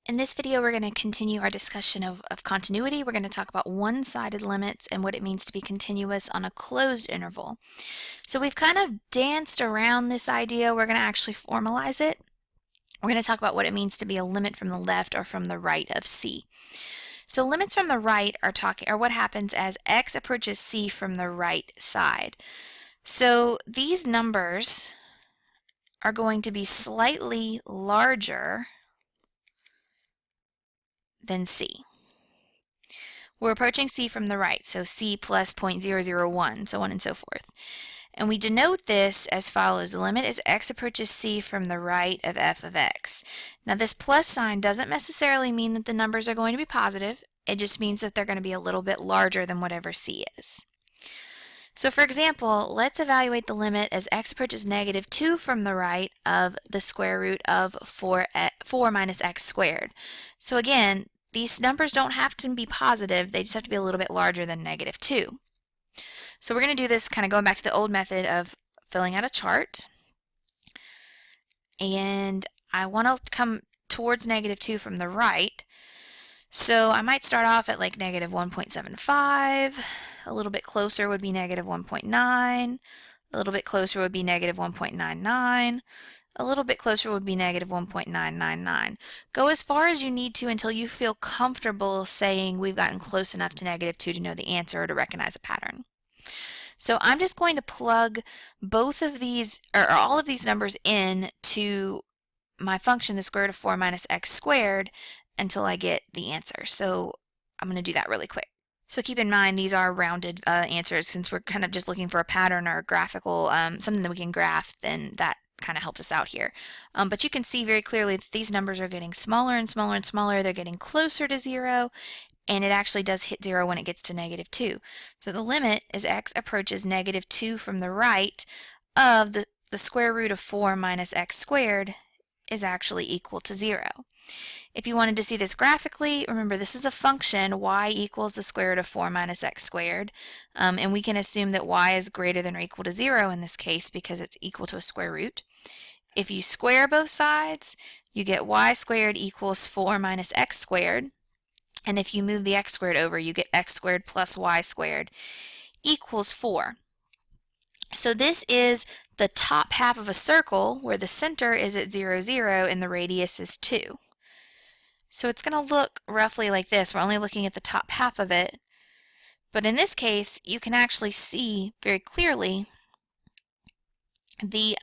In this video, we're going to continue our discussion of continuity. We're going to talk about one-sided limits and what it means to be continuous on a closed interval. So we've kind of danced around this idea. We're going to actually formalize it. We're going to talk about what it means to be a limit from the left or from the right of C. So limits from the right are what happens as x approaches C from the right side. So these numbers are going to be slightly larger than C. We're approaching C from the right, so C plus 0.001, so on and so forth. And we denote this as follows. The limit as x approaches C from the right of f of x. Now this plus sign doesn't necessarily mean that the numbers are going to be positive. It just means that they're going to be a little bit larger than whatever C is. So for example, let's evaluate the limit as x approaches negative 2 from the right of the square root of 4 minus x squared. So again, these numbers don't have to be positive, they just have to be a little bit larger than negative 2. So we're going to do this kind of going back to the old method of filling out a chart. And I want to come towards negative 2 from the right. So I might start off at like negative 1.75. A little bit closer would be negative 1.9. A little bit closer would be negative 1.99. A little bit closer would be negative 1.999. Go as far as you need to until you feel comfortable saying we've gotten close enough to negative 2 to know the answer or to recognize a pattern. So I'm just going to plug both of these, or all of these numbers in to my function, the square root of 4 minus x squared, until I get the answer. So I'm going to do that really quick. So keep in mind these are rounded answers. Since we're kind of just looking for a pattern or a graphical, something that we can graph, then that kind of helps us out here. But you can see very clearly that these numbers are getting smaller and smaller and smaller. They're getting closer to 0, and it actually does hit 0 when it gets to negative 2. So the limit as x approaches negative 2 from the right of the square root of 4 minus x squared is actually equal to 0. If you wanted to see this graphically, remember this is a function, y equals the square root of 4 minus x squared, and we can assume that y is greater than or equal to 0 in this case because it's equal to a square root. If you square both sides, you get y squared equals 4 minus x squared, and if you move the x squared over, you get x squared plus y squared equals 4. So this is the top half of a circle where the center is at 0, 0, and the radius is 2. So it's going to look roughly like this. We're only looking at the top half of it. But in this case, you can actually see very clearly the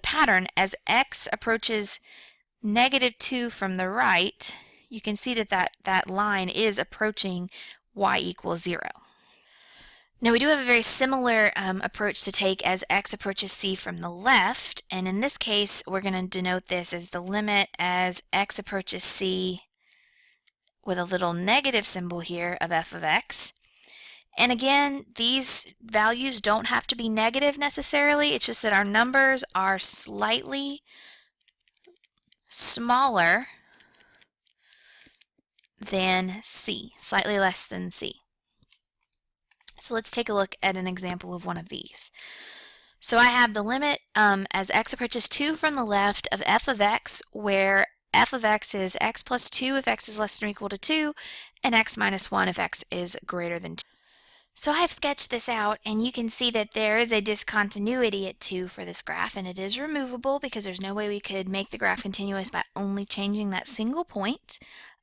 pattern as x approaches negative 2 from the right. You can see that line is approaching y equals 0. Now we do have a very similar approach to take as x approaches C from the left, and in this case we're going to denote this as the limit as x approaches C with a little negative symbol here of f of x. And again, these values don't have to be negative necessarily, it's just that our numbers are slightly smaller than C, slightly less than C. So let's take a look at an example of one of these. So I have the limit as x approaches 2 from the left of f of x, where f of x is x plus 2 if x is less than or equal to 2, and x minus 1 if x is greater than 2. So I've sketched this out, and you can see that there is a discontinuity at 2 for this graph, and it is removable because there's no way we could make the graph continuous by only changing that single point.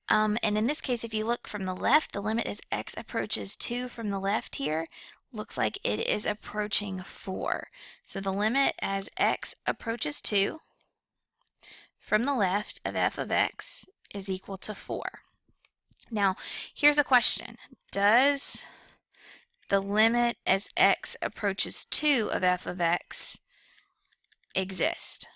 And in this case, if you look from the left, the limit as x approaches 2 from the left here looks like it is approaching 4. So the limit as x approaches 2 from the left of f of x is equal to 4. Now, here's a question. Does the limit as x approaches 2 of f of x exist?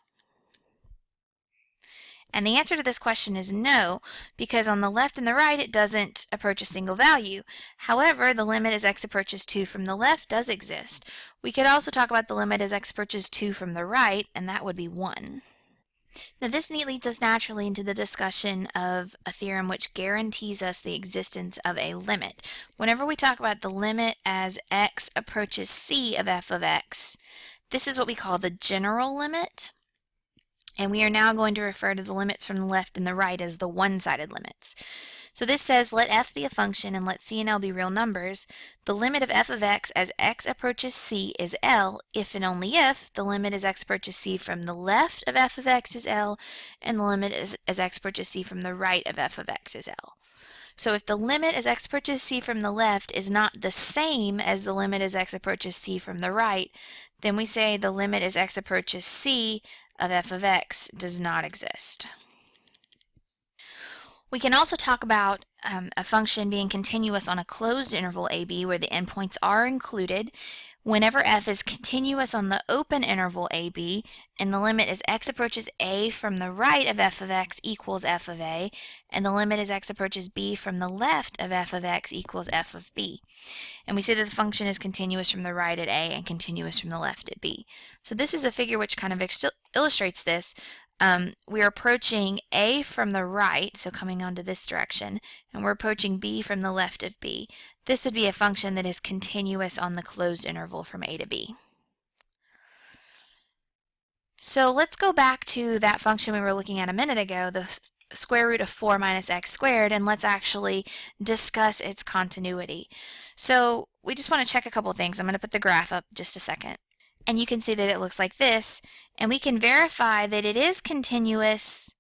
And the answer to this question is no, because on the left and the right it doesn't approach a single value. However, the limit as x approaches 2 from the left does exist. We could also talk about the limit as x approaches 2 from the right, and that would be 1. Now this leads us naturally into the discussion of a theorem which guarantees us the existence of a limit. Whenever we talk about the limit as x approaches C of f of x, this is what we call the general limit. And we are now going to refer to the limits from the left and the right as the one-sided limits. So this says let f be a function and let c and l be real numbers. The limit of f of x as x approaches c is L if and only if the limit as x approaches c from the left of f of x is L and the limit as x approaches c from the right of f of x is L. So if the limit as x approaches c from the left is not the same as the limit as x approaches c from the right, then we say the limit as x approaches c of f of x does not exist. We can also talk about a function being continuous on a closed interval AB where the endpoints are included whenever f is continuous on the open interval AB and the limit as x approaches a from the right of f of x equals f of a and the limit as x approaches b from the left of f of x equals f of b. And we say that the function is continuous from the right at a and continuous from the left at b. So this is a figure which kind of illustrates this. We are approaching a from the right, so coming onto this direction, and we're approaching b from the left of b. This would be a function that is continuous on the closed interval from a to b. So let's go back to that function we were looking at a minute ago, the square root of 4 minus x squared, and let's actually discuss its continuity. So we just want to check a couple things. I'm going to put the graph up just a second. And you can see that it looks like this, and we can verify that it is continuous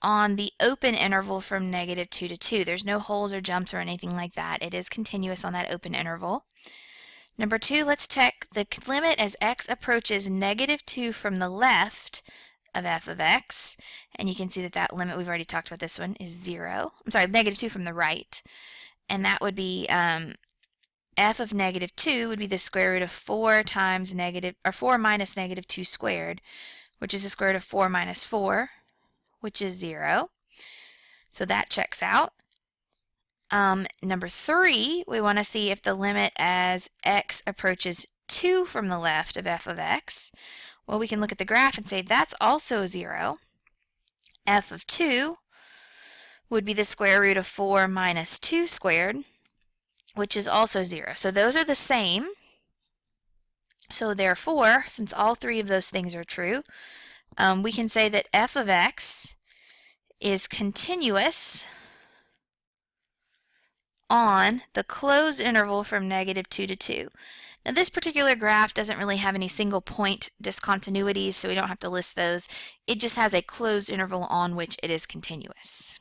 on the open interval from -2 to 2. There's no holes or jumps or anything like that. It is continuous on that open interval. Number 2, let's check the limit as x approaches -2 from the left of f of x, and you can see that that limit, we've already talked about this one, is 0. I'm sorry, -2 from the right, and that would be f of -2 would be the square root of 4 minus -2 squared, which is the square root of 4 minus 4, which is 0. So that checks out. Number 3, we want to see if the limit as x approaches 2 from the left of f of x. Well, we can look at the graph and say that's also 0. F of 2 would be the square root of 4 minus 2 squared, which is also 0. So those are the same. So therefore, since all three of those things are true, we can say that f of x is continuous on the closed interval from -2 to 2. Now this particular graph doesn't really have any single point discontinuities, so we don't have to list those. It just has a closed interval on which it is continuous.